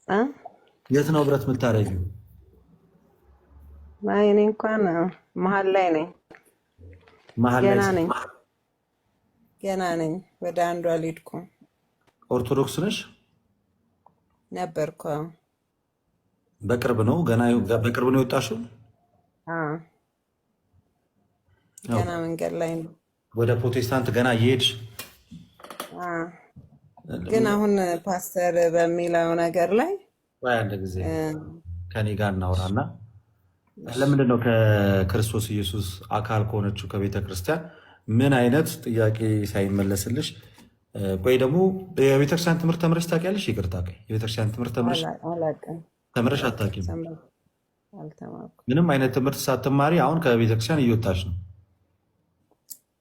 እ የት ነው ብረት የምታረጊው? አይ እኔ እንኳን መሀል ላይ ነኝ። መሀል ላይ ገና ነኝ ገና ነኝ። ወደ አንዱ አልሄድኩም ኦርቶዶክስ ነሽ? ነበርኩ። በቅርብ ነው ገና በቅርብ ነው የወጣሽው? አዎ ገና መንገድ ላይ ነው። ወደ ፕሮቴስታንት ገና እየሄድሽ ግን አሁን ፓስተር በሚለው ነገር ላይ አንድ ጊዜ ከኔ ጋር እናውራና ለምንድን ነው ከክርስቶስ ኢየሱስ አካል ከሆነችው ከቤተ ክርስቲያን ምን አይነት ጥያቄ ሳይመለስልሽ ቆይ ደግሞ የቤተክርስቲያን ትምህርት ተምረሽ ታውቂያለሽ? ይቅርታ የቤተክርስቲያን ትምህርት ተምረሽ አታውቂም? ምንም አይነት ትምህርት ሳትማሪ አሁን ከቤተክርስቲያን እየወጣች ነው?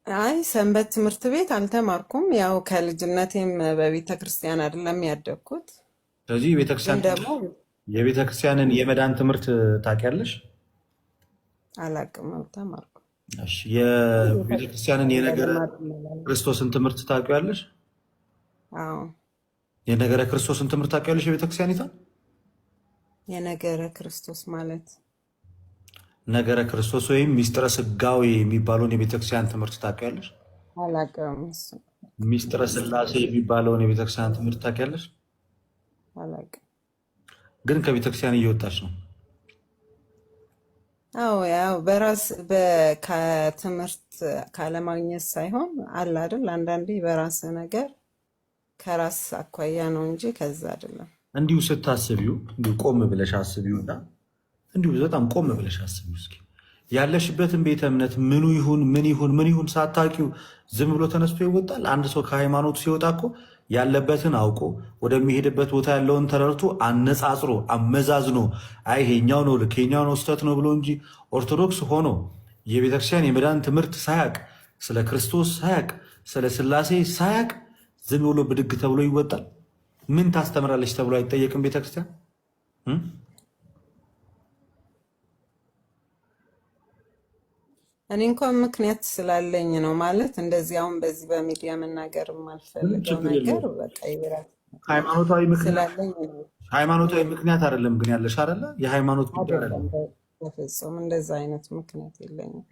አይ ሰንበት ትምህርት ቤት አልተማርኩም። ያው ከልጅነቴም በቤተክርስቲያን አይደለም ያደግኩት። ስለዚህ የቤተክርስቲያንን የመዳን ትምህርት ታውቂያለሽ? አላውቅም፣ አልተማርኩም። የቤተክርስቲያንን የነገረ ክርስቶስን ትምህርት ታውቂያለሽ? አዎ የነገረ ክርስቶስን ትምህርት ታውቂያለሽ? የቤተክርስቲያኒቷ የነገረ ክርስቶስ ማለት ነገረ ክርስቶስ ወይም ሚስጥረ ስጋዌ የሚባለውን የቤተክርስቲያን ትምህርት ታውቂያለሽ? አላውቅም። ሚስጥረ ስላሴ የሚባለውን የቤተክርስቲያን ትምህርት ታውቂያለሽ? አላውቅም። ግን ከቤተክርስቲያን እየወጣች ነው። አዎ ያው በራስ ከትምህርት ካለማግኘት ሳይሆን አለ አይደል፣ አንዳንዴ በራስ ነገር ከራስ አኳያ ነው እንጂ ከዛ አይደለም። እንዲሁ ስታስቢው እንዲሁ ቆም ብለሽ አስቢውና እንዲሁ በጣም ቆም ብለሽ አስቢው እስኪ ያለሽበትን ቤተ እምነት ምኑ ይሁን ምን ይሁን ምን ይሁን ሳታውቂው ዝም ብሎ ተነስቶ ይወጣል? አንድ ሰው ከሃይማኖቱ ሲወጣ እኮ ያለበትን አውቆ ወደሚሄድበት ቦታ ያለውን ተረድቶ አነጻጽሮ አመዛዝኖ አይ ይሄኛው ነው ልክ ይሄኛው ነው ስህተት ነው ብሎ እንጂ ኦርቶዶክስ ሆኖ የቤተክርስቲያን የመዳን ትምህርት ሳያቅ ስለ ክርስቶስ ሳያቅ ስለ ስላሴ ሳያቅ ዝም ብሎ ብድግ ተብሎ ይወጣል? ምን ታስተምራለች ተብሎ አይጠየቅም ቤተክርስቲያን? እኔ እንኳን ምክንያት ስላለኝ ነው ማለት እንደዚህ አሁን በዚህ በሚዲያ መናገር የማልፈልገው ነገር በቃ ይብራል ሃይማኖታዊ ምክንያት አይደለም ግን ያለሽ አይደለ? የሃይማኖት ጉዳይ አይደለም። በፍጹም እንደዛ አይነት ምክንያት የለኝም።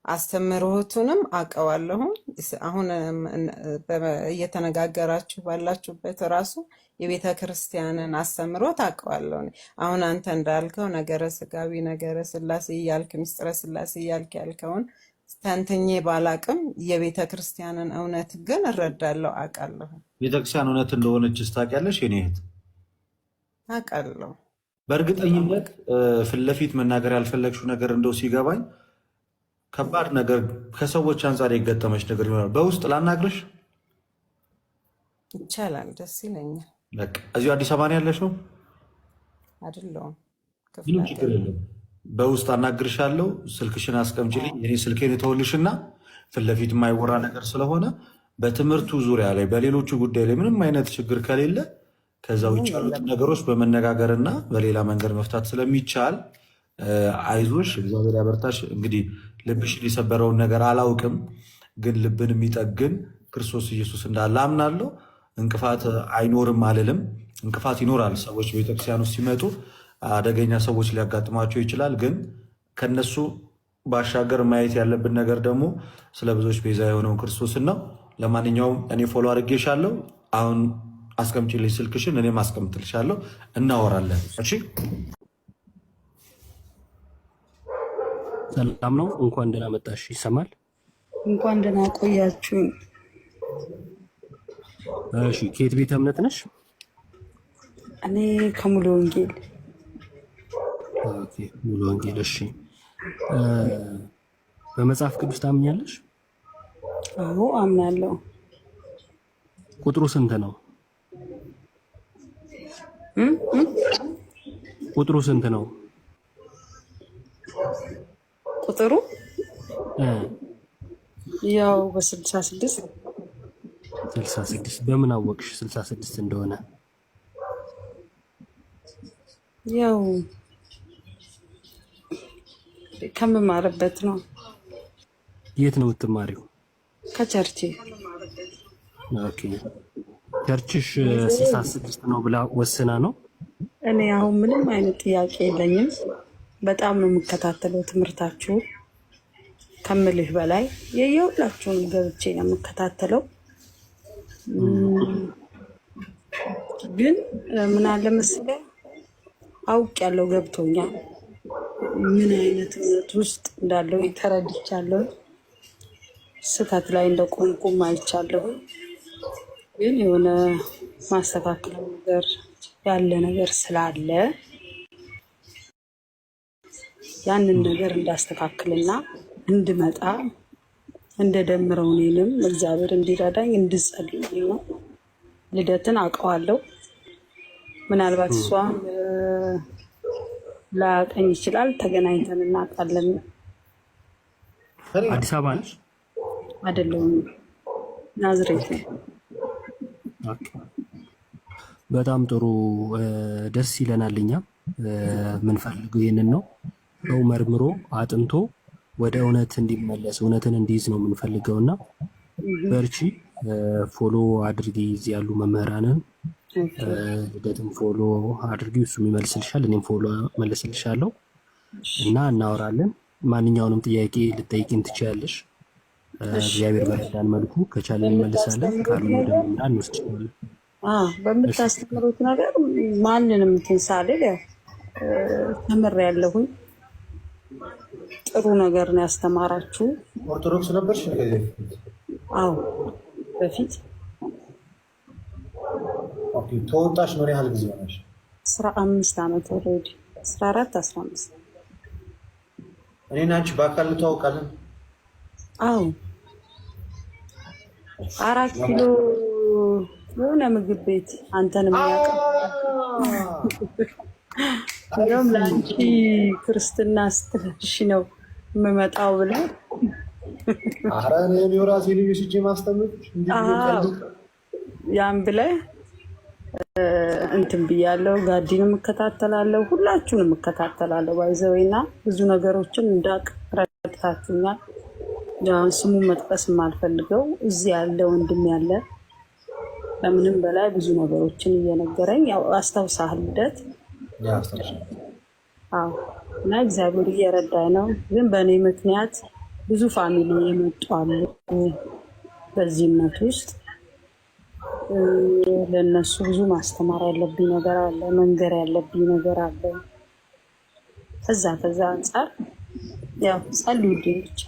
አስተምህሮቱንም አውቀዋለሁ። አሁን እየተነጋገራችሁ ባላችሁበት ራሱ የቤተ ክርስቲያንን አስተምህሮት አውቀዋለሁ። አሁን አንተ እንዳልከው ነገረ ስጋዊ ነገረ ስላሴ እያልክ ምስጢረ ስላሴ እያልክ ያልከውን ተንትኜ ባላቅም የቤተ ክርስቲያንን እውነት ግን እረዳለሁ፣ አውቃለሁ። ቤተክርስቲያን እውነት እንደሆነች ታውቂያለሽ? የኔ እህት አውቃለሁ። በእርግጠኝነት ፊት ለፊት መናገር ያልፈለግሽው ነገር እንደው ሲገባኝ ከባድ ነገር ከሰዎች አንጻር የገጠመች ነገር ይሆናል። በውስጥ ላናግርሽ ይቻላል? ደስ ይለኛል። በቃ እዚሁ አዲስ አበባ ነው ያለሽው? አይደለሁም። ምንም ችግር የለም። በውስጥ አናግርሻለሁ። ስልክሽን አስቀምጪልኝ። እኔ ስልኬን እተውልሽና ፊት ለፊት የማይወራ ነገር ስለሆነ በትምህርቱ ዙሪያ ላይ በሌሎቹ ጉዳይ ላይ ምንም አይነት ችግር ከሌለ ከዛ ውጭ ያሉትን ነገሮች በመነጋገርና በሌላ መንገድ መፍታት ስለሚቻል አይዞሽ፣ እግዚአብሔር ያበርታሽ። እንግዲህ ልብሽን የሰበረውን ነገር አላውቅም፣ ግን ልብን የሚጠግን ክርስቶስ ኢየሱስ እንዳለ አምናለሁ። እንቅፋት አይኖርም አልልም። እንቅፋት ይኖራል። ሰዎች ቤተክርስቲያን ውስጥ ሲመጡ አደገኛ ሰዎች ሊያጋጥሟቸው ይችላል። ግን ከነሱ ባሻገር ማየት ያለብን ነገር ደግሞ ስለ ብዙዎች ቤዛ የሆነውን ክርስቶስን ነው። ለማንኛውም እኔ ፎሎ አድርጌሻለሁ። አሁን አስቀምጪልኝ ስልክሽን፣ እኔም አስቀምጥልሻለሁ፣ እናወራለን። እሺ ሰላም ነው። እንኳን ደህና መጣሽ። ይሰማል? እንኳን ደህና ቆያችሁ። እሺ ከየት ቤተ እምነት ነሽ? እኔ ከሙሉ ወንጌል። ኦኬ ሙሉ ወንጌል። እሺ በመጽሐፍ ቅዱስ ታምኛለሽ? አዎ አምናለሁ። ቁጥሩ ስንት ነው? ቁጥሩ ስንት ነው? ቁጥሩ ያው በ66 66 በምን አወቅሽ 66 እንደሆነ? ያው ከምማርበት ነው። የት ነው የምትማሪው? ከቸርች። ኦኬ ቸርችሽ 66 ነው ብላ ወስና ነው? እኔ አሁን ምንም አይነት ጥያቄ የለኝም። በጣም ነው የምከታተለው ትምህርታችሁ ከምልህ በላይ የየሁላችሁንም ገብቼ ነው የምከታተለው። ግን ምን አለ መሰለህ አውቅ ያለው ገብቶኛል። ምን አይነት እምነት ውስጥ እንዳለው ተረድቻለሁ። ስህተት ላይ እንደቆምኩም አይቻለሁ። ግን የሆነ ማስተካከለው ነገር ያለ ነገር ስላለ ያንን ነገር እንዳስተካክልና እንድመጣ እንደደምረው እኔንም እግዚአብሔር እንዲረዳኝ እንድጸልይ ነው። ልደትን አውቀዋለሁ። ምናልባት እሷም ላያውቀኝ ይችላል። ተገናኝተን እናውቃለን። አዲስ አበባ ነሽ? አይደለሁም፣ ናዝሬት ነው። በጣም ጥሩ ደስ ይለናል። እኛም የምንፈልገው ይህንን ነው። ሰው መርምሮ አጥንቶ ወደ እውነት እንዲመለስ እውነትን እንዲይዝ ነው የምንፈልገው እና በርቺ። ፎሎ አድርጊ እዚህ ያሉ መምህራንን። ልደትም ፎሎ አድርጊ፣ እሱም ይመልስልሻል፣ እኔም ፎሎ መልስልሻለሁ እና እናወራለን። ማንኛውንም ጥያቄ ልጠይቂን ትችያለሽ። እግዚአብሔር በረዳን መልኩ ከቻለ እንመልሳለን፣ ካልሆነ ደግሞ እንወስድሻለን። በምታስተምሩት ነገር ማንንም እንትን ሳልል ተምሬያለሁኝ። ጥሩ ነገር ነው ያስተማራችሁ። ኦርቶዶክስ ነበርሽ? አዎ በፊት። ኦኬ። ተወጣሽ ምን ያህል ጊዜ ሆነሽ? 15 ዓመት ኦልሬዲ 14 15። እኔና አንቺ በአካል እንተዋወቃለን? አዎ 4 ኪሎ የሆነ ምግብ ቤት አንተንም ያውቃል። ለአንቺ ክርስትና ስትለሽ ነው የምመጣው ብለህ ኧረ እኔ ራሴ ልዩ ስጄ ማስተምር ያን ብለህ እንትን ብያለሁ። ጋዲንም እከታተላለሁ፣ ሁላችሁንም እከታተላለሁ። ባይዘወይና ብዙ ነገሮችን እንዳቅ ረድታችሁኛል። ስሙን መጥቀስ የማልፈልገው እዚህ ያለ ወንድም ያለ ከምንም በላይ ብዙ ነገሮችን እየነገረኝ ያው አስታውሳለሁ። ልደት አዎ። እና እግዚአብሔር እየረዳኝ ነው። ግን በእኔ ምክንያት ብዙ ፋሚሊ የመጡ አሉ በዚህ እምነት ውስጥ። ለእነሱ ብዙ ማስተማር ያለብኝ ነገር አለ፣ መንገር ያለብኝ ነገር አለ። ከዛ አንጻር ያው ጸልዩልኝ ብቻ።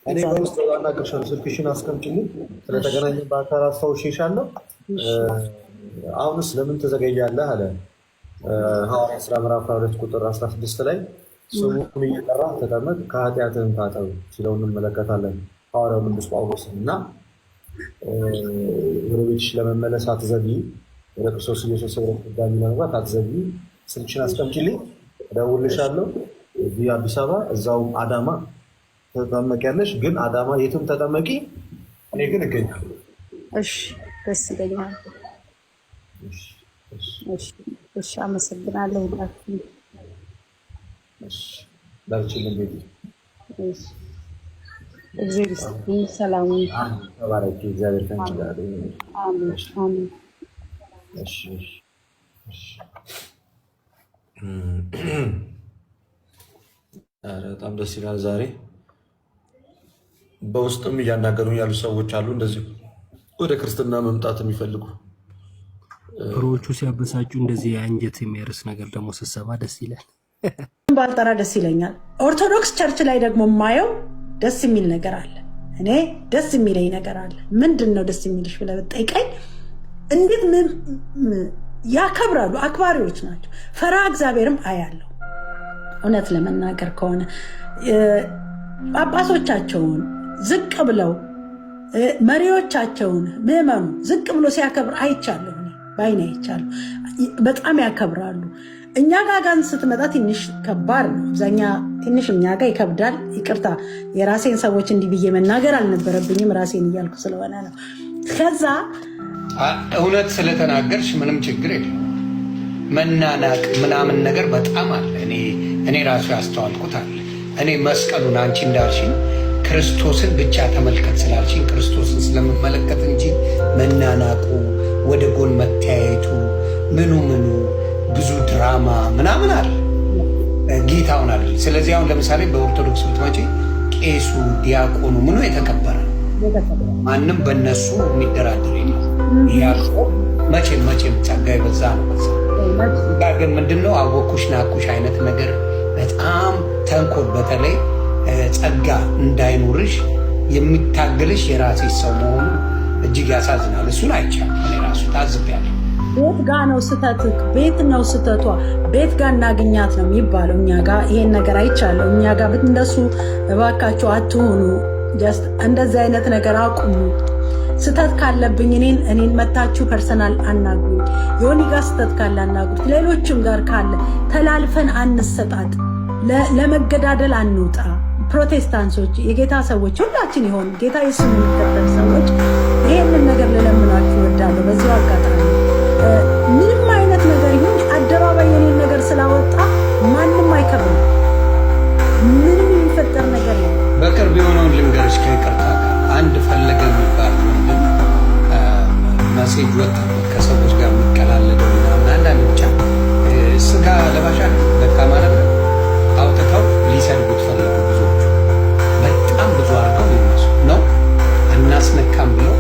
እኔ በውስጥ ባናገርሻለሁ፣ ስልክሽን አስቀምጪልኝ። ስለተገናኘን በአካል አስታውሼሻለሁ። አሁንስ ለምን ትዘገያለህ አለ ሐዋርያት ሥራ ምዕራፍ 2 ቁጥር 16 ላይ ስሙን እየጠራህ ተጠመቅ ከኃጢአትህም ታጠብ ሲለው እንመለከታለን ሐዋርያው ቅዱስ ጳውሎስን። እና ወደ ቤትሽ ለመመለስ አትዘግይ፣ ወደ ክርስቶስ ኢየሱስ ኅብረት ድጋሚ ለመግባት አትዘግይ። ስልክሽን አስቀምጪልኝ፣ እደውልልሻለሁ። እዚህ አዲስ አበባ እዛውም አዳማ ተጠመቂያለሽ። ግን አዳማ የትም ተጠመቂ፣ እኔ ግን እገኛለሁ። እሺ፣ ደስ ይለኛል። እሺ፣ አመሰግናለሁ። በርቺልን ቤት። እግዚአብሔር ይስጥልኝ። ሰላም ተባረኪ። እግዚአብሔር ከአንቺ ጋር ይሁን። አሜን። እሺ። በጣም ደስ ይላል። ዛሬ በውስጥም እያናገሩኝ ያሉ ሰዎች አሉ፣ እንደዚሁ ወደ ክርስትና መምጣት የሚፈልጉ። ፍሮዎቹ ሲያበሳጩ እንደዚህ የአንጀት የሚያርስ ነገር ደግሞ ስሰማ ደስ ይላል። ባልጠራ ደስ ይለኛል። ኦርቶዶክስ ቸርች ላይ ደግሞ የማየው ደስ የሚል ነገር አለ። እኔ ደስ የሚለኝ ነገር አለ። ምንድን ነው ደስ የሚልሽ ብለህ ብትጠይቀኝ፣ እንዴት ያከብራሉ። አክባሪዎች ናቸው። ፈሪሃ እግዚአብሔርም አያለው። እውነት ለመናገር ከሆነ ጳጳሶቻቸውን ዝቅ ብለው መሪዎቻቸውን ምዕመኑ ዝቅ ብሎ ሲያከብር አይቻለሁ። በዓይኔ አይቻለሁ። በጣም ያከብራሉ። እኛ ጋር ስትመጣ ትንሽ ከባድ ነው። አብዛኛ ትንሽ እኛ ጋር ይከብዳል። ይቅርታ የራሴን ሰዎች እንዲህ ብዬ መናገር አልነበረብኝም፣ ራሴን እያልኩ ስለሆነ ነው። ከዛ እውነት ስለተናገርሽ ምንም ችግር የለም። መናናቅ ምናምን ነገር በጣም አለ። እኔ ራሱ ያስተዋልኩት አለ። እኔ መስቀሉን አንቺ እንዳልሽኝ ክርስቶስን ብቻ ተመልከት ስላልሽኝ ክርስቶስን ስለምመለከት እንጂ መናናቁ፣ ወደ ጎን መተያየቱ፣ ምኑ ብዙ ድራማ ምናምን አለ፣ ጌታውን አለ። ስለዚህ አሁን ለምሳሌ በኦርቶዶክስ ብትመጪ ቄሱ፣ ዲያቆኑ ምኑ የተከበረ ነው። ማንም በእነሱ የሚደራደር የለም። ዲያቆን መቼም ጸጋ የበዛ ነው። በዛ ግን ምንድነው አወኩሽ ናኩሽ አይነት ነገር በጣም ተንኮል፣ በተለይ ጸጋ እንዳይኖርሽ የሚታገልሽ የራስሽ ሰው መሆኑ እጅግ ያሳዝናል። እሱን አይቻልም። እኔ ራሱ ታዝቤያለሁ። ቤት ጋ ነው ስተትክ፣ ቤት ነው ስተቷ፣ ቤት ጋ እናገኛት ነው የሚባለው። እኛ ጋር ይሄን ነገር አይቻለሁ። እኛ ጋር እንደሱ እባካችሁ አትሆኑ፣ ጀስት እንደዚህ አይነት ነገር አቁሙ። ስተት ካለብኝ እኔን መታችሁ ፐርሰናል አናግሩኝ። ዮኒ ጋር ስተት ካለ አናግሩት። ሌሎችም ጋር ካለ ተላልፈን አንሰጣጥ፣ ለመገዳደል አንውጣ። ፕሮቴስታንቶች፣ የጌታ ሰዎች ሁላችን ይሆን ጌታ ኢየሱስን የሚከተል ሰዎች ይሄንን ነገር ልለምናችሁ እወዳለሁ። በዚሁ አጋጣሚ ምንም አይነት ነገር ይሁን አደባባይ የኔን ነገር ስላወጣ ማንም አይከብርም። ምንም የሚፈጠር ነገር ነው። በቅርብ የሆነውን ልንገርሽ ከይቅርታ ጋር አንድ ፈለገ የሚባል ወንድም መሴጅ ወጣ ከሰዎች ጋር የሚቀላለደው ምናምን አንዳንድ ብቻ ስጋ ለባሻ በቃ ማለት ነው አውጥተው ሊሰድቡት ፈለጉ። ብዙዎቹ በጣም ብዙ አድርገው ይነሱ ነው አናስነካም ብለው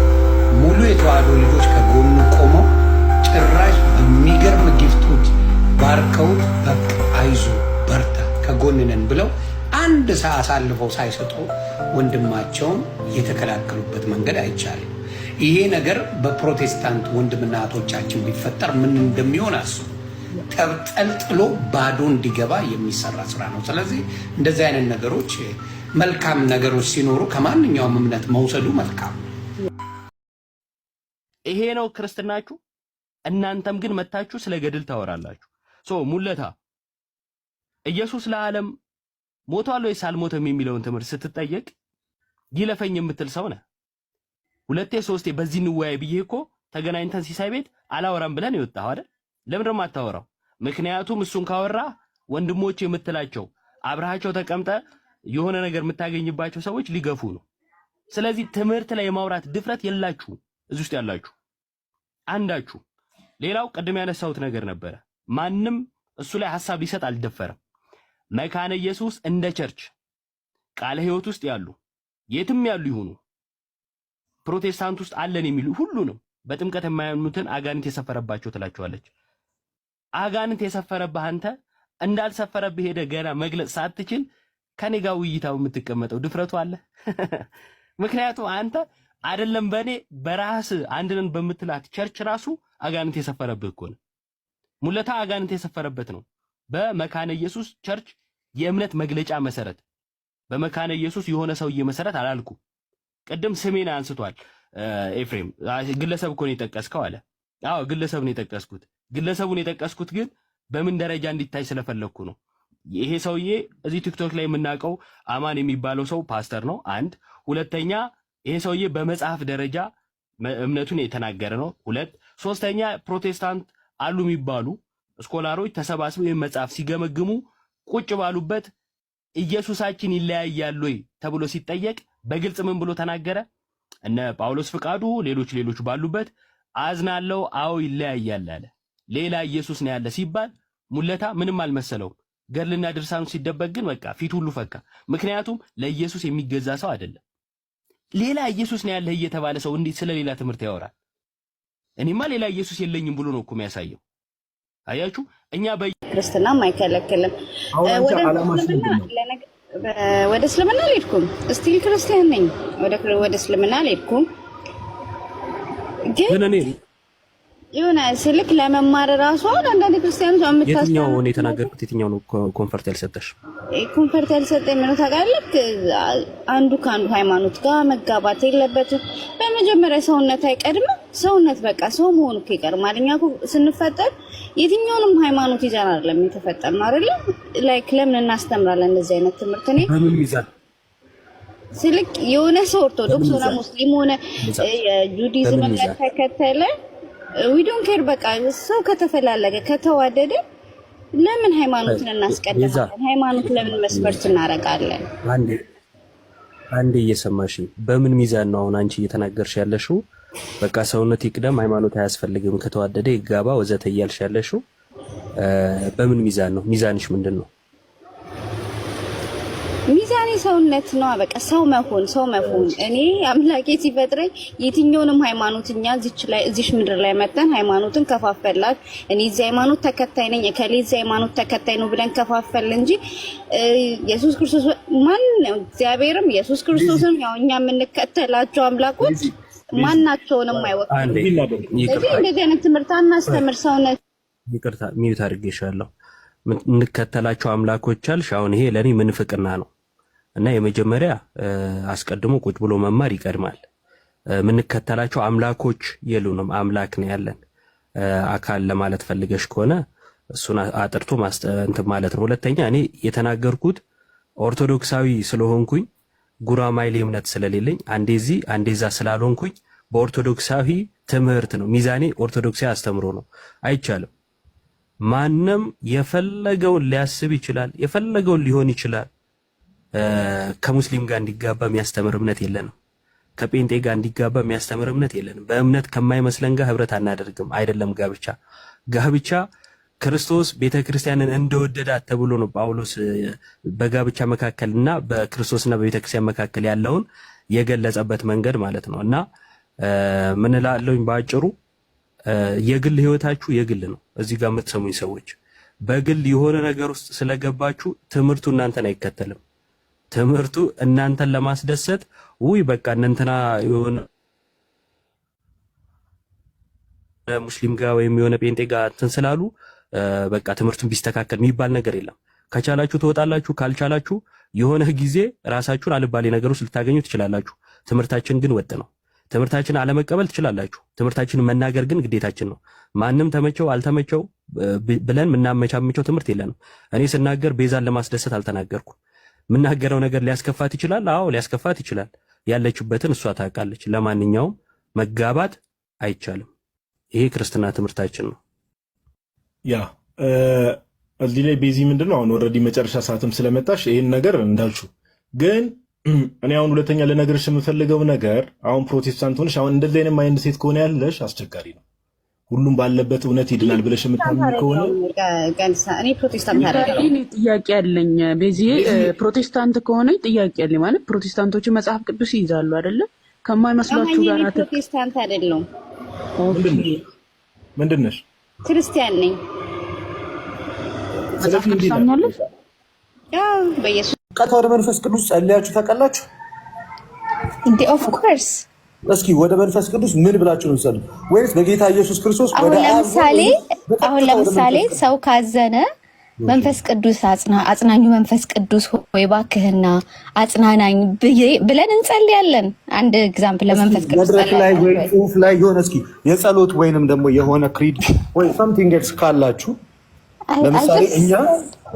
ሙሉ የተዋህዶ ልጆች ከጎኑ ቆመው ጭራሽ በሚገርም ጊፍቶች ባርከውት በቃ አይዞ በርታ ከጎንነን ብለው አንድ ሰዓት አሳልፈው ሳይሰጡ ወንድማቸውን የተከላከሉበት መንገድ አይቻልም። ይሄ ነገር በፕሮቴስታንት ወንድምና እህቶቻችን ቢፈጠር ምን እንደሚሆን አስቡ። ተጠልጥሎ ባዶ እንዲገባ የሚሰራ ስራ ነው። ስለዚህ እንደዚህ አይነት ነገሮች መልካም ነገሮች ሲኖሩ ከማንኛውም እምነት መውሰዱ መልካም ነው። ይሄ ነው ክርስትናችሁ። እናንተም ግን መታችሁ ስለ ገድል ታወራላችሁ። ሙለታ ኢየሱስ ለዓለም ሞቷል ወይስ አልሞተም የሚለውን ትምህርት ስትጠየቅ ይለፈኝ የምትል ሰው ነህ። ሁለቴ ሶስቴ በዚህ ንወያይ ብዬ እኮ ተገናኝተን ሲሳይ ቤት አላወራም ብለን ይወጣው አይደል? ለምን ነው የማታወራው? ምክንያቱም እሱን ካወራ ወንድሞች የምትላቸው አብረሃቸው ተቀምጠ የሆነ ነገር የምታገኝባቸው ሰዎች ሊገፉ ነው። ስለዚህ ትምህርት ላይ የማውራት ድፍረት የላችሁ እዚህ ውስጥ ያላችሁ አንዳችሁ። ሌላው ቅድም ያነሳሁት ነገር ነበረ። ማንም እሱ ላይ ሐሳብ ሊሰጥ አልደፈረም። መካነ ኢየሱስ እንደ ቸርች ቃለ ሕይወት ውስጥ ያሉ የትም ያሉ ይሁኑ ፕሮቴስታንት ውስጥ አለን የሚሉ ሁሉንም በጥምቀት የማያምኑትን አጋንንት የሰፈረባቸው ትላቸዋለች። አጋንንት የሰፈረብህ አንተ እንዳልሰፈረብህ ሄደ ገና መግለጽ ሳትችል ከኔ ጋር ውይይታው የምትቀመጠው ድፍረቱ አለ። ምክንያቱም አንተ አይደለም በኔ በራስ አንድነን በምትላት ቸርች ራሱ አጋንንት የሰፈረብህ እኮ ነው። ሙለታ አጋንንት የሰፈረበት ነው። በመካነ ኢየሱስ ቸርች የእምነት መግለጫ መሰረት በመካነ ኢየሱስ የሆነ ሰውዬ መሰረት አላልኩ። ቅድም ስሜን አንስቷል ኤፍሬም። ግለሰብ እኮ ነው የጠቀስከው አለ። አዎ ግለሰብ ነው የጠቀስኩት። ግለሰቡን የጠቀስኩት ግን በምን ደረጃ እንዲታይ ስለፈለኩ ነው። ይሄ ሰውዬ እዚህ ቲክቶክ ላይ የምናውቀው አማን የሚባለው ሰው ፓስተር ነው። አንድ ሁለተኛ ይሄ ሰውዬ በመጽሐፍ ደረጃ እምነቱን የተናገረ ነው። ሁለት ሶስተኛ ፕሮቴስታንት አሉ የሚባሉ ስኮላሮች ተሰባስበው ይህን መጽሐፍ ሲገመግሙ ቁጭ ባሉበት ኢየሱሳችን ይለያያል ወይ ተብሎ ሲጠየቅ በግልጽ ምን ብሎ ተናገረ? እነ ጳውሎስ ፍቃዱ ሌሎች ባሉበት አዝናለው፣ አዎ ይለያያል አለ። ሌላ ኢየሱስ ነው ያለ ሲባል ሙለታ ምንም አልመሰለውም። ገድልና ድርሳኑ ሲደበቅ ግን በቃ ፊት ሁሉ ፈካ። ምክንያቱም ለኢየሱስ የሚገዛ ሰው አይደለም። ሌላ ኢየሱስ ነው ያለ እየተባለ ሰው እንዴት ስለ ሌላ ትምህርት ያወራል? እኔማ ሌላ ኢየሱስ የለኝም ብሎ ነው እኮ የሚያሳየው። አያችሁ እኛ ክርስትናም አይከለክልም። ወደ እስልምና አልሄድኩም፣ ስቲል ክርስቲያን ነኝ። ወደ እስልምና አልሄድኩም፣ ግን የሆነ ስልክ ለመማር ራሱ አንዳንድ ክርስቲያኖች የትኛው ነው የተናገርኩት? የትኛው ነው ኮንፈርት ያልሰጠሽ? ኮንፈርት ያልሰጠኝ ምን ታውቃለህ? አንዱ ከአንዱ ሃይማኖት ጋር መጋባት የለበትም። በመጀመሪያ ሰውነት አይቀድምም። ሰውነት በቃ ሰው መሆኑ እኮ ይቀድማል። እኛ እኮ ስንፈጠር የትኛውንም ሃይማኖት ይዘን አይደለም የተፈጠርነው አይደለ? ላይክ ለምን እናስተምራለን እንደዚህ አይነት ትምህርት? እኔ በምን ሚዛን ስልክ የሆነ ሰው ኦርቶዶክስ ሆነ ሙስሊም ሆነ የጁዲዝም እምነት ተከተለ ዊ ዶንት ኬር። በቃ ሰው ከተፈላለገ ከተዋደደ ለምን ሃይማኖትን እናስቀድማለን? ሃይማኖት ለምን መስፈርት እናረጋለን? አንዴ እየሰማሽ በምን ሚዛን ነው አሁን አንቺ እየተናገርሽ ያለሽው? በቃ ሰውነት ይቅደም ሃይማኖት አያስፈልግም ከተዋደደ ይጋባ ወዘተ እያልሽ ያለሽው በምን ሚዛን ነው? ሚዛንሽ ምንድን ነው? ሚዛኔ ሰውነት ነው። በቃ ሰው መሆን እኔ አምላኬ ሲፈጥረኝ የትኛውንም ሃይማኖትኛ እዚች ምድር ላይ መተን ሃይማኖትን ከፋፈላት። እኔ እዚህ ሃይማኖት ተከታይ ነኝ እከሌ እዚህ ሃይማኖት ተከታይ ነው ብለን ከፋፈል እንጂ ኢየሱስ ክርስቶስ ማን ነው? እግዚአብሔርም ኢየሱስ ክርስቶስም ያው እኛ የምንከተላቸው አምላኮች ማናቸውንም አይወክሉም። እንደዚህ አይነት ትምህርት አናስተምር። ሰውነት ይቅርታ ሚዩት አድርጌሻለሁ። የምንከተላቸው አምላኮች አልሽ። አሁን ይሄ ለኔ ምንፍቅና ነው እና የመጀመሪያ አስቀድሞ ቁጭ ብሎ መማር ይቀድማል። የምንከተላቸው አምላኮች የሉንም፣ አምላክ ነው ያለን። አካል ለማለት ፈልገሽ ከሆነ እሱን አጥርቶ እንትን ማለት ነው። ሁለተኛ እኔ የተናገርኩት ኦርቶዶክሳዊ ስለሆንኩኝ ጉራማይሌ እምነት ስለሌለኝ አንዴዚ አንዴዛ ስላልሆንኩኝ በኦርቶዶክሳዊ ትምህርት ነው። ሚዛኔ ኦርቶዶክሳዊ አስተምሮ ነው። አይቻልም። ማንም የፈለገውን ሊያስብ ይችላል፣ የፈለገውን ሊሆን ይችላል። ከሙስሊም ጋር እንዲጋባ የሚያስተምር እምነት የለንም። ከጴንጤ ጋር እንዲጋባ የሚያስተምር እምነት የለንም። በእምነት ከማይመስለን ጋር ህብረት አናደርግም። አይደለም ጋብቻ ክርስቶስ ቤተክርስቲያንን እንደወደዳት ተብሎ ነው ጳውሎስ በጋብቻ መካከልና በክርስቶስና በቤተክርስቲያን መካከል ያለውን የገለጸበት መንገድ ማለት ነው። እና ምን እላለሁኝ ባጭሩ የግል ህይወታችሁ የግል ነው። እዚህ ጋር የምትሰሙኝ ሰዎች በግል የሆነ ነገር ውስጥ ስለገባችሁ ትምህርቱ እናንተን አይከተልም። ትምህርቱ እናንተን ለማስደሰት ውይ በቃ እንትና የሆነ ሙስሊም ጋር ወይም የሆነ ጴንጤ ጋር እንትን ስላሉ በቃ ትምህርቱን ቢስተካከል የሚባል ነገር የለም። ከቻላችሁ ትወጣላችሁ፣ ካልቻላችሁ የሆነ ጊዜ ራሳችሁን አልባሌ ነገር ውስጥ ልታገኙ ትችላላችሁ። ትምህርታችን ግን ወጥ ነው። ትምህርታችን አለመቀበል ትችላላችሁ። ትምህርታችንን መናገር ግን ግዴታችን ነው። ማንም ተመቸው አልተመቸው ብለን ምናመቻመቸው ትምህርት የለንም። እኔ ስናገር ቤዛን ለማስደሰት አልተናገርኩም። የምናገረው ነገር ሊያስከፋት ይችላል። አዎ ሊያስከፋት ይችላል። ያለችበትን እሷ ታውቃለች። ለማንኛውም መጋባት አይቻልም። ይሄ ክርስትና ትምህርታችን ነው። ያ እዚህ ላይ ቤዚ ምንድነው አሁን ኦልሬዲ መጨረሻ ሰዓትም ስለመጣሽ ይሄን ነገር እንዳልችሁ ግን እኔ አሁን ሁለተኛ ለነገርሽ የምፈልገው ነገር አሁን ፕሮቴስታንት ሆነሽ አሁን እንደዚህ አይነት ማይንድ ሴት ከሆነ ያለሽ አስቸጋሪ ነው። ሁሉም ባለበት እውነት ይድናል ብለሽ የምታምን ከሆነ እኔ ፕሮቴስታንት አይደለም። እኔ ጥያቄ ያለኝ በዚህ ፕሮቴስታንት ከሆነ ጥያቄ ያለኝ ማለት ፕሮቴስታንቶቹ መጽሐፍ ቅዱስ ይይዛሉ አይደለ? ከማይመስላችሁ ጋር ናት። ፕሮቴስታንት አይደለም። ምንድን ነሽ? ክርስቲያን ነኝ። መጽሐፍ ቅዱስ ታምናለሽ? ያው በኢየሱስ ቀጥታ ወደ መንፈስ ቅዱስ ጸልያችሁ ታውቃላችሁ እንዴ? ኦፍ ኮርስ። እስኪ ወደ መንፈስ ቅዱስ ምን ብላችሁ ነው ጸልዩ? ወይስ በጌታ ኢየሱስ ክርስቶስ ወደ አሁን ለምሳሌ ሰው ካዘነ መንፈስ ቅዱስ አጽናኙ መንፈስ ቅዱስ ሆይ እባክህና አጽናናኝ ብለን እንጸልያለን። አንድ ኤግዛምፕል ለመንፈስ ቅዱስ መድረክ ላይ ወይ ጽሁፍ ላይ የሆነ እስኪ የጸሎት ወይንም ደግሞ የሆነ ክሪድ ወይ something else ካላችሁ ለምሳሌ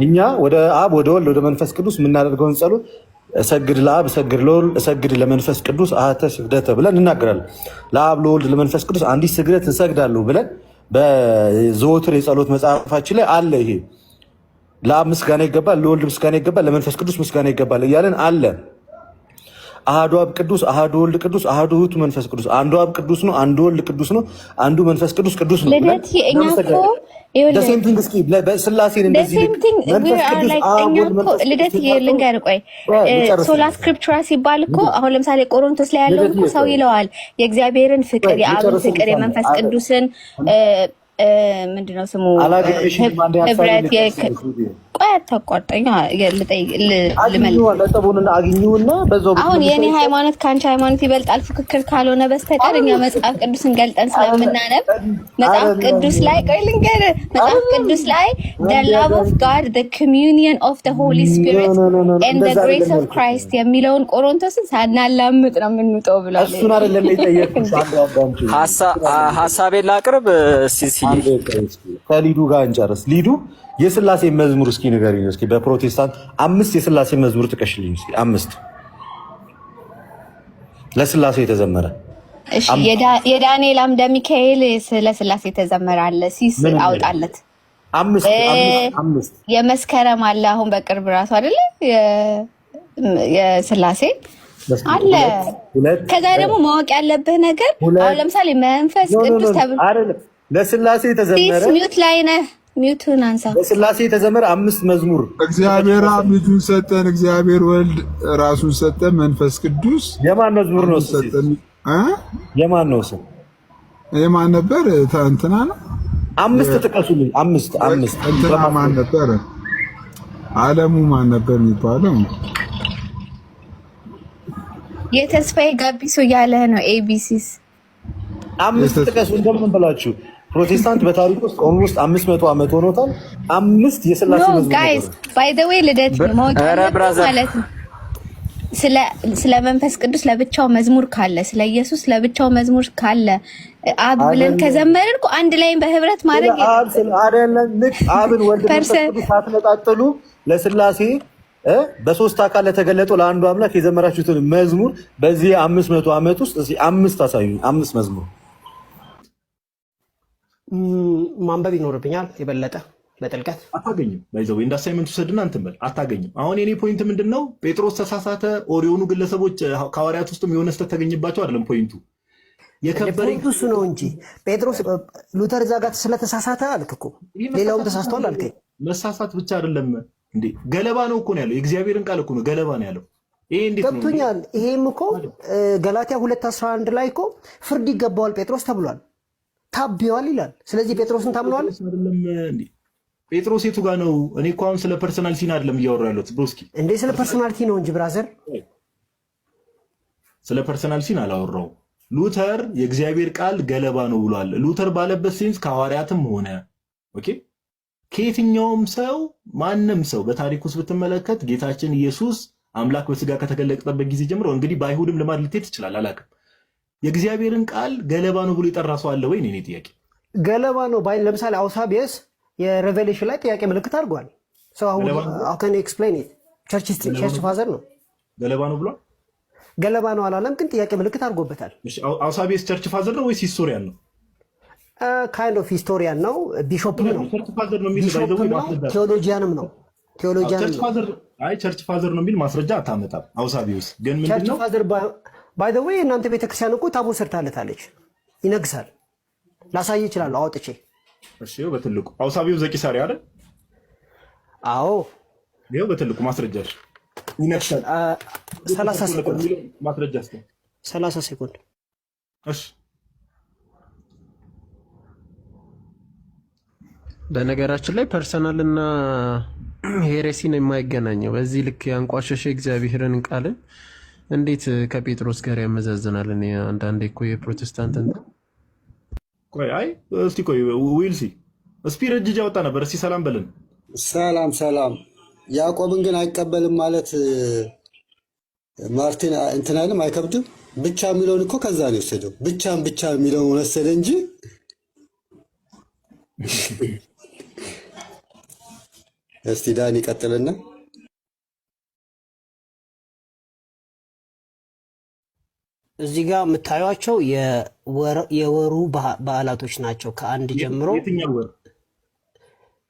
እኛ ወደ አብ ወደ ወልድ ወደ መንፈስ ቅዱስ የምናደርገውን ጸሎት እሰግድ ለአብ እሰግድ ለወልድ እሰግድ ለመንፈስ ቅዱስ አሐተ ስግደተ ብለን እናገራለን። ለአብ ለወልድ ለመንፈስ ቅዱስ አንዲት ስግደት እንሰግዳለሁ ብለን በዘወትር የጸሎት መጽሐፋችን ላይ አለ። ይሄ ለአብ ምስጋና ይገባል፣ ለወልድ ምስጋና ይገባል፣ ለመንፈስ ቅዱስ ምስጋና ይገባል እያለን አለ። አሐዱ አብ ቅዱስ፣ አሐዱ ወልድ ቅዱስ፣ አሐዱ ውእቱ መንፈስ ቅዱስ። አንዱ አብ ቅዱስ ነው፣ አንዱ ወልድ ቅዱስ ነው፣ አንዱ መንፈስ ቅዱስ ቅዱስ ነው። ሶላ ስክሪፕቹራ ሲባል እኮ አሁን ለምሳሌ ቆሮንቶስ ላይ ያለው እኮ ሰው ይለዋል የእግዚአብሔርን ፍቅር የአብን ፍቅር የመንፈስ ቅዱስን ምንድነው ስሙ ህብረት ቆይ አታቋርጠኝ አሁን የኔ ሃይማኖት ከአንቺ ሃይማኖት ይበልጣል ፉክክር ካልሆነ በስተቀር እኛ መጽሐፍ ቅዱስን ገልጠን ስለምናነብ መጽሐፍ ቅዱስ ላይ ቆይ ልንገርህ መጽሐፍ ቅዱስ ላይ the love of God the communion of the Holy Spirit and the grace of Christ የሚለውን ቆሮንቶስን ሳናላምጥ ነው የምንውጠው ብሏል። እሱን አይደለም የጠየቅኩሽ። ሐሳቤን ላቅርብ ሲሲ ከሊዱ ጋር እንጨርስ። ሊዱ የሥላሴ መዝሙር እስኪ ንገሪኝ። እስኪ በፕሮቴስታንት 5 የሥላሴ መዝሙር ጥቀሽልኝ እስኪ 5 ለሥላሴ የተዘመረ። እሺ የዳንኤል አምደ ሚካኤል ስለ ሥላሴ የተዘመረ አለ። ሲስ አውጣለት 5 የመስከረም አለ አሁን በቅርብ ራሱ አይደለ የሥላሴ አለ። ከዛ ደግሞ ማወቅ ያለብህ ነገር አሁን ለምሳሌ መንፈስ ቅዱስ ተብሎ አይደለም ለስላሴ የተዘመረ ሚውት ላይ ነህ፣ ሚውቱን አንሳ። ለስላሴ የተዘመረ 5 መዝሙር እግዚአብሔር አብ ልጁን ሰጠን፣ እግዚአብሔር ወልድ ራሱን ሰጠን፣ መንፈስ ቅዱስ የማን መዝሙር ነው? የማን ነው ስም? የማን ነበር? እንትና ነው። 5 ጥቀሱልኝ። 5 እንትና ማን ነበር? ዓለሙ ማን ነበር የሚባለው? የተስፋዬ ጋቢሶ ያለ ነው። ኤቢሲስ 5 ጥቀሱ። እንደምን ብላችሁ ፕሮቴስታንት በታሪክ ውስጥ ኦልሞስት 500 ዓመት ሆኖታል። 5 የስላሴ ነው መዝሙር ጋይስ። ባይ ዘ ዌይ ልደት ነው ማወቅ ያለብህ ማለት ነው። ስለ መንፈስ ቅዱስ ለብቻው መዝሙር ካለ፣ ስለ ኢየሱስ ለብቻው መዝሙር ካለ አብ ብለን ከዘመርን እኮ አንድ ላይ በህብረት ማድረግ አይደለም። ልክ አብን ወልድ መንፈስ ቅዱስ ሳትነጣጥሉ ለስላሴ በሶስት አካል ለተገለጠው ለአንዱ አምላክ የዘመራችሁትን መዝሙር በዚህ 500 ዓመት ውስጥ እዚህ 5 አሳዩ። 5 መዝሙር ማንበብ ይኖርብኛል የበለጠ በጥልቀት አታገኝም። ባይዘው እንደ አሳይመንት ወሰድና እንትን በል አታገኝም። አሁን የኔ ፖይንት ምንድነው? ጴጥሮስ ተሳሳተ ኦር የሆኑ ግለሰቦች ከሐዋርያት ውስጥም የሆነ ስህተት ተገኝባቸው አይደለም ፖይንቱ። የከበረ እሱ ነው እንጂ ጴጥሮስ ሉተር እዛ ጋር ስለተሳሳተ አልክ እኮ ሌላውም ተሳስቷል አልከኝ። መሳሳት ብቻ አይደለም እንዴ ገለባ ነው እኮ ነው ያለው። የእግዚአብሔርን ቃል እኮ ነው ገለባ ነው ያለው። ይሄ እንዴት ነው? ገብቶኛል። ይሄም እኮ ገላትያ 2:11 ላይ እኮ ፍርድ ይገባዋል ጴጥሮስ ተብሏል፣ ታቢዋል ይላል። ስለዚህ ጴጥሮስን ታምነዋል አይደለም እንዴ? ጴጥሮስ የቱ ጋር ነው? እኔ እኮ አሁን ስለ ፐርሰናሊቲ አይደለም እያወራሁ ያለሁት ብሮስኪ። እንዴ ስለ ፐርሰናሊቲ ነው እንጂ ብራዘር፣ ስለ ፐርሰናሊቲ አላወራሁም። ሉተር የእግዚአብሔር ቃል ገለባ ነው ብሏል። ሉተር ባለበት ሴንስ ከሐዋርያትም ሆነ ኦኬ ከየትኛውም ሰው ማንም ሰው በታሪክ ውስጥ ብትመለከት ጌታችን ኢየሱስ አምላክ በስጋ ከተገለጠበት ጊዜ ጀምሮ እንግዲህ በአይሁድም ልማድ ልትሄድ ትችላል አላውቅም፣ የእግዚአብሔርን ቃል ገለባ ነው ብሎ የጠራ ሰው አለ ወይ? እኔ ጥያቄ ገለባ ነው ባይ ለምሳሌ አውሳቢየስ የሬቨሌሽን ላይ ጥያቄ ምልክት አድርጓል። ሰው አሁን how can you explain it? ቸርች ፋዘር ነው ገለባ ነው ብሏል። ገለባ ነው አላለም፣ ግን ጥያቄ ምልክት አድርጎበታል። እሺ አውሳቢየስ ቸርች ፋዘር ነው ወይስ ሂስቶሪያን ነው? ካይንድ ኦፍ ሂስቶሪያን ነው፣ ቢሾፕም ነው፣ ቸርች ፋዘር ነው የሚል ቴዎሎጂያንም ነው። ቴዎሎጂያን አይ ቸርች ፋዘር ነው የሚል ማስረጃ አታመጣም። አውሳቢየስ ግን ምንድነው? ቸርች ፋዘር ባይ ዘ ዌይ እናንተ ቤተክርስቲያን እኮ ታቦት ሰርታለታለች፣ ይነግሳል። ላሳይ ይችላል አውጥቼ። እሺ በትልቁ አውሳቢየስ ዘቂሳሪ አይደል? አዎ ይሄው በትልቁ ማስረጃሽ ይነግሳል። 30 ሴኮንድ ማስረጃ እስኪ 30 ሴኮንድ። እሺ በነገራችን ላይ ፐርሰናል እና ሄሬሲ ነው የማይገናኘው። በዚህ ልክ ያንቋሸሸ እግዚአብሔርን ቃልን እንዴት ከጴጥሮስ ጋር ያመዛዝናል? እኔ አንዳንዴ እኮ የፕሮቴስታንት ቆይ አይ እስቲ ቆይ ዊልሲ ስፒሪት እጅ ያወጣ ነበር። እስቲ ሰላም በለን። ሰላም ሰላም። ያዕቆብን ግን አይቀበልም ማለት ማርቲን እንትን አይልም፣ አይከብድም። ብቻ የሚለውን እኮ ከዛ ነው የወሰደው። ብቻ የሚለውን ወሰደ እንጂ እስቲ ዳን ይቀጥልና እዚህ ጋር የምታዩቸው የወሩ በዓላቶች ናቸው። ከአንድ ጀምሮ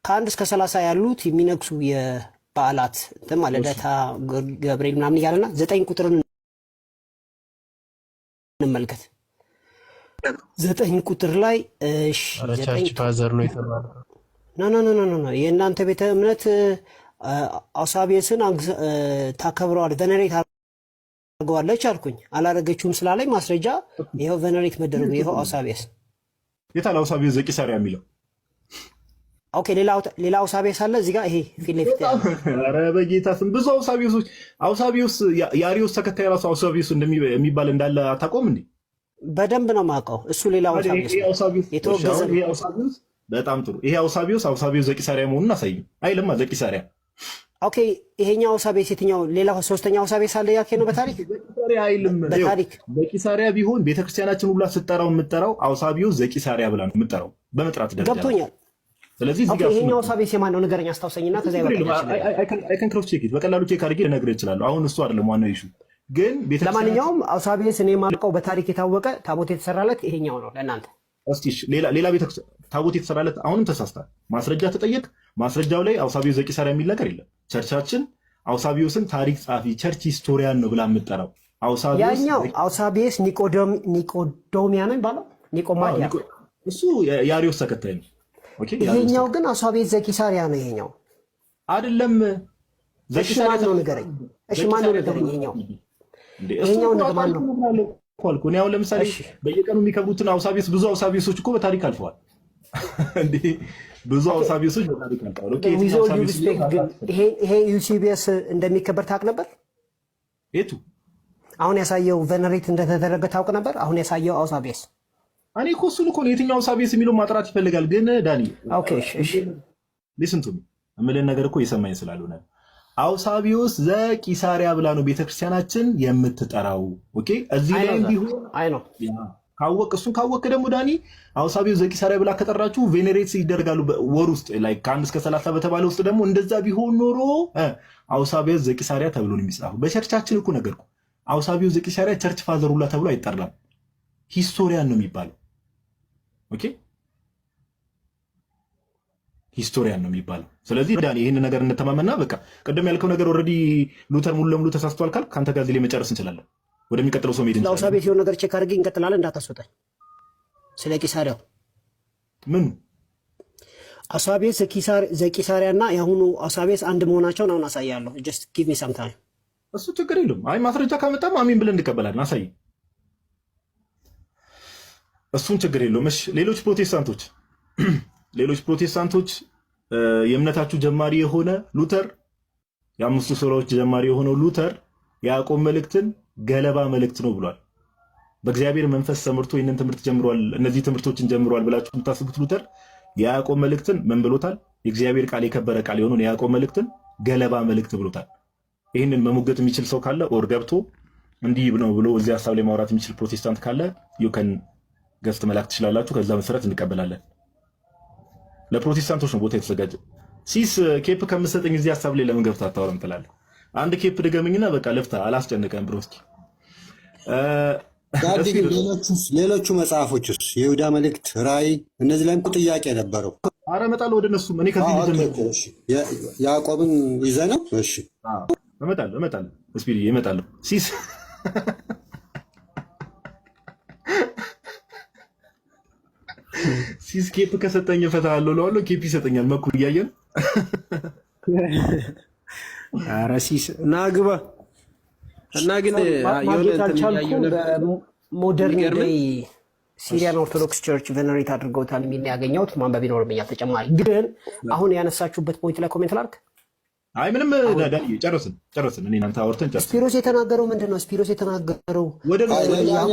ከ1 እስከ 30 ያሉት የሚነግሱ የበዓላት እንትን ማለት ልደታ፣ ገብርኤል ምናምን እያለና 9 ቁጥርን እንመልከት። 9 ቁጥር ላይ ቸርች ፋዘር ነው የተባለው። ኖ የእናንተ ቤተ እምነት አውሳቢየስን ታከብረዋል፣ ቨነሬት አድርገዋለች አልኩኝ። አላረገችውም ስላለኝ ማስረጃ ይኸው፣ ቨነሬት መደረጉ ይኸው። አውሳቢየስ የታል? አውሳቢየስ ዘቂሳሪያ የሚለው ኦኬ። ሌላ አውሳቢየስ አለ እዚህ ጋር፣ ይሄ ፊት ለፊት። ኧረ በጌታ ስም ብዙ አውሳቢየሶች። አውሳቢየስ የአሪዮስ ተከታይ ራሱ አውሳቢየስ የሚባል እንዳለ አታውቀውም እንዴ? በደንብ ነው የማውቀው። እሱ ሌላ አውሳቢየስ የተወገዘ ነው። በጣም ጥሩ። ይሄ አውሳቢየስ ዘቂሳሪያ መሆኑን አሳይኝ። አይልማ ዘቂሳሪያ። ኦኬ ይሄኛው አውሳቢየስ የትኛው? ሌላ ሶስተኛ አውሳቢየስ አለ ያልከኝ ነው? በታሪክ አይልም። ዘቂሳሪያ ቢሆን ቤተክርስቲያናችን ሁላ ስትጠራው የምትጠራው አውሳቢየስ ዘቂሳሪያ ብላ ነው የምትጠራው በመጥራት ደረጃ። ገብቶኛል። ስለዚህ እዚህ ጋር ይሄኛው አውሳቢየስ የማን ነው ንገረኝ፣ አስታውሰኝና ከዛ አይከን ክሮስ ቼክ በቀላሉ ቼክ አድርጌ ልነግርህ እችላለሁ። አሁን እሱ አይደለም ዋናው ኢሹ። ግን ለማንኛውም አውሳቢየስ እኔ የማውቀው በታሪክ የታወቀ ታቦት የተሰራለት ይሄኛው ነው ለእናንተ። እስቲ ሌላ ቤተክርስቲያን ታቦት የተሰራለት አሁንም ተሳስታል። ማስረጃ ተጠየቅ። ማስረጃው ላይ አውሳቢየስ ዘቂሳሪያ የሚል ነገር የለም። ቸርቻችን አውሳቢየስን ታሪክ ጸሐፊ ቸርች ሂስቶሪያን ነው ብላ የምጠራው። ያኛው አውሳቢየስ ኒቆዶሚያ ነው የሚባለው፣ ኒቆማዲያ እሱ የአሪዮስ ተከታይ ነው። ኦኬ ይሄኛው ግን አውሳቢየስ ዘቂሳሪያ ነው። ይሄኛው አይደለም። ዘቂሳሪያ ነው ንገረኝ። እሺ ማን ነው ንገረኝ። ይሄኛው እንደማን ነው ኳልኩ ነው። ያው ለምሳሌ በየቀኑ የሚከብሩትን አውሳቢየስ ብዙ አውሳቢየሶች እኮ በታሪክ አልፈዋል እንዴ! ብዙ አውሳቢየሶች በታሪክ አልፈዋል። ኦኬ ይሄ ዩሲቢኤስ እንደሚከበር ታውቅ ነበር? የቱ አሁን ያሳየው ቬነሬት እንደተደረገ ታውቅ ነበር? አሁን ያሳየው አውሳቢየስ እኔ እኮ እሱን እኮ ነው የትኛው አውሳቢየስ የሚለው ማጥራት ይፈልጋል። ግን ዳኒ ኦኬ እሺ ሊስን ቱ እምልህን ነገር እኮ የሰማኝ ስላልሆነ አውሳቢዮስ ዘቂሳሪያ ብላ ነው ቤተክርስቲያናችን የምትጠራው። ኦኬ እዚህ ላይ ቢሆን አይ ነው ካወቅ እሱን ካወቅ ደግሞ ዳኒ አውሳቢዮስ ዘቂሳሪያ ብላ ከጠራችሁ ቬኔሬት ይደረጋሉ ወር ውስጥ ላይ ከ1 እስከ 30 በተባለ ውስጥ ደግሞ እንደዛ ቢሆን ኖሮ አውሳቢዮስ ዘቂሳሪያ ተብሎ ነው የሚጻፈው። በቸርቻችን እኮ ነገርኩ። አውሳቢዮስ ዘቂሳሪያ ቸርች ፋዘር ሁላ ተብሎ አይጠራም፣ ሂስቶሪያን ነው የሚባለው። ኦኬ ሂስቶሪያን ነው የሚባለው። ስለዚህ ዳኒ ይህን ነገር እንተማመና በቃ ቅድም ያልከው ነገር ኦልሬዲ ሉተር ሙሉ ለሙሉ ተሳስቷል ካልክ ከአንተ ጋር እዚህ ላይ መጨረስ እንችላለን። ወደሚቀጥለው ሰው ሄድ እንችላለን። አውሳቢየስ የሆነ ነገር ቼክ አድርጌ እንቀጥላለን። እንዳታስወጣኝ ስለ ቂሳሪያው ምን አውሳቢየስ ዘቂሳሪያ እና የአሁኑ አውሳቢየስ አንድ መሆናቸውን አሁን አሳያለሁ። ጀስት ጊቭ ሚ ሰም ታይም። እሱ ችግር የለውም። አይ ማስረጃ ካመጣም አሜን ብለን እንቀበላለን። አሳይ፣ እሱን ችግር የለውም። እሺ ሌሎች ፕሮቴስታንቶች የእምነታችሁ ጀማሪ የሆነ ሉተር የአምስቱ ሶላዎች ጀማሪ የሆነው ሉተር የያዕቆብ መልእክትን ገለባ መልእክት ነው ብሏል። በእግዚአብሔር መንፈስ ተመርቶ ይህንን ትምህርት ጀምሯል፣ እነዚህ ትምህርቶችን ጀምሯል ብላችሁ የምታስቡት ሉተር የያዕቆብ መልእክትን ምን ብሎታል? የእግዚአብሔር ቃል የከበረ ቃል የሆነውን የያዕቆብ መልእክትን ገለባ መልእክት ብሎታል። ይህንን መሞገት የሚችል ሰው ካለ ኦር ገብቶ እንዲህ ነው ብሎ እዚህ ሀሳብ ላይ ማውራት የሚችል ፕሮቴስታንት ካለ ዩከን ገዝት መላክ ትችላላችሁ። ከዛ መሰረት እንቀበላለን። ለፕሮቴስታንቶች ነው ቦታ የተዘጋጀ። ሲስ ኬፕ ከምሰጠኝ እዚህ ሀሳብ ላይ ለምን ገብተህ አታወራም ትላለህ? አንድ ኬፕ ድገምኝና በቃ ለፍታ አላስጨንቀን ብሮ። እስኪ ሌሎቹ መጽሐፎችስ የይሁዳ መልእክት፣ ራእይ፣ እነዚህ ላይም ጥያቄ ነበረው። አረ እመጣለሁ ወደ እነሱ። እኔ ከዚህ ያዕቆብን ይዘህ ነው? እሺ እመጣለሁ ስፒድ እመጣለሁ። ሲስ ኬፕ ከሰጠኝ እፈታለሁ እለዋለሁ። ኬፕ ይሰጠኛል። መኩ እያየን ኧረ ሲስ እና ግባ እና ግን ሞደርን ዴይ ሲሪያን ኦርቶዶክስ ቸርች ቬነሬት አድርገውታል የሚል ያገኘሁት ማንበብ ይኖርብኛል ተጨማሪ። ግን አሁን ያነሳችሁበት ፖይንት ላይ ኮሜንት ላድርግ። አይ ምንም ዳኒ ጨረስን። እኔ እናንተ አውርተን ጨረስን። ስፒሮስ የተናገረው ምንድን ነው? ስፒሮስ የተናገረው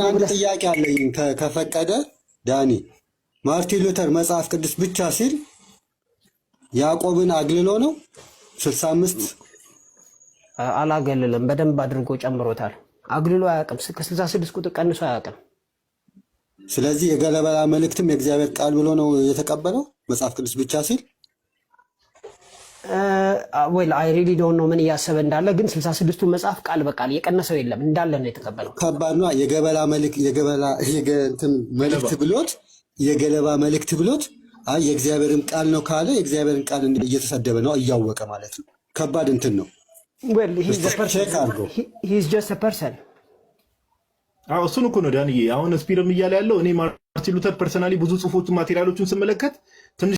አንድ ጥያቄ አለኝ ከፈቀደ ዳኒ። ማርቲን ሉተር መጽሐፍ ቅዱስ ብቻ ሲል ያዕቆብን አግልሎ ነው 65 አላገልልም፣ በደንብ አድርጎ ጨምሮታል። አግልሎ አያውቅም። ከ66 ቁጥር ቀንሶ አያውቅም። ስለዚህ የገለባ መልእክትም የእግዚአብሔር ቃል ብሎ ነው የተቀበለው መጽሐፍ ቅዱስ ብቻ ሲል። አይ ሪሊ ዶንት ኖ ምን እያሰበ እንዳለ፣ ግን 66ቱ መጽሐፍ ቃል በቃል የቀነሰው የለም እንዳለ ነው የተቀበለው። ከባድ ነው። የገለባ መልእክት ብሎት የገለባ መልእክት ብሎት የእግዚአብሔርን ቃል ነው ካለ የእግዚአብሔርን ቃል እየተሰደበ ነው እያወቀ ማለት ነው። ከባድ እንትን ነው። እሱን እኮ ነው ዳንዬ። አሁን ስፒርም እያለ ያለው እኔ ማርቲን ሉተር ፐርሰናሊ ብዙ ጽሁፎችን ማቴሪያሎችን ስመለከት